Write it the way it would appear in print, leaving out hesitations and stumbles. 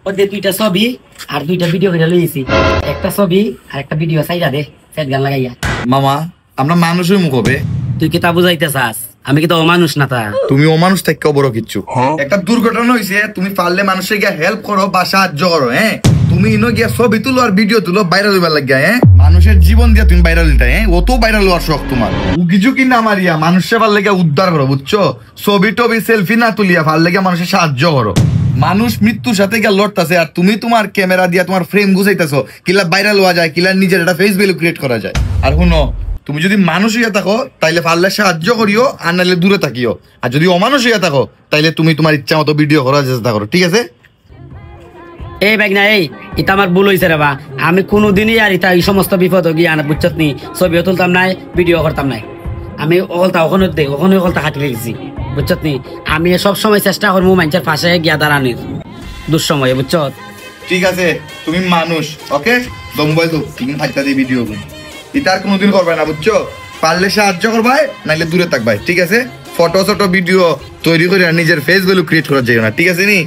ওদের দুইটা ছবি আর দুইটা ভিডিও করে লইছি, একটা ছবি আর একটা ভিডিও চাইরা দে সেট গান লাগাইয়া। মামা আমরা মানুষের মুখ হবে, তুই কি তা বুঝাইতে চাস? আমি কি তো অমানুষ না তা? তুমি অমানুষ থেকে বড় কিচ্ছু। একটা দুর্ঘটনা হয়েছে, তুমি পারলে মানুষের গিয়া হেল্প করো বা সাহায্য করো। হ্যাঁ তুমি ইনো গিয়া ছবি তুলো আর ভিডিও তুলো ভাইরাল হইবার লাগিয়া। হ্যাঁ মানুষের জীবন দিয়া তুমি ভাইরাল দিতে। হ্যাঁ ও তো ভাইরাল হওয়ার শখ তোমার। কিছু কিনা মারিয়া মানুষ সেবার লেগে উদ্ধার করো, বুঝছো? ছবি টবি সেলফি না তুলিয়া ভাল লেগে মানুষের সাহায্য করো। মানুষ মৃত্যুর সাথে গিয়া লড়তাছে আর তুমি তোমার ক্যামেরা দিয়া তোমার ফ্রেম গুছাইতেছো, কিলা ভাইরাল হওয়া যায়, কিলা নিজের একটা ফেস ভ্যালু ক্রিয়েট করা যায়। আর শুনো, তুমি যদি মানুষ হইয়া থাকো তাইলে পারলে সাহায্য করিও, আর নাইলে দূরে থাকিও। আর যদি অমানুষ হইয়া থাকো তাইলে তুমি তোমার ইচ্ছা মতো ভিডিও করার চেষ্টা করো, ঠিক আছে? এই ব্যাগ না, এই এটা আমার ভুল হয়েছে রে বা। আমি কোনোদিনই আর এটা এই সমস্ত বিপদ গিয়ে আনা বুঝছত নি, ছবিও তুলতাম নাই, ভিডিও করতাম নাই। আমি ওখানটা ওখানে হাঁটি লেগেছি, বুঝছত নি? আমি সব সময় চেষ্টা করবো মানুষের পাশে গিয়া দাঁড়ানির দুঃসময়ে, বুঝছত? ঠিক আছে তুমি মানুষ, ওকে? তো মোবাইল তো তুমি ফাইটা দিয়ে ভিডিও এটা আর কোনোদিন করবে না, বুঝছো? পারলে সাহায্য করবাই, নাইলে দূরে থাকবাই, ঠিক আছে? ফটো ভিডিও তৈরি করে নিজের ফেস ভ্যালু ক্রিয়েট করার যাই না, ঠিক আছে নি?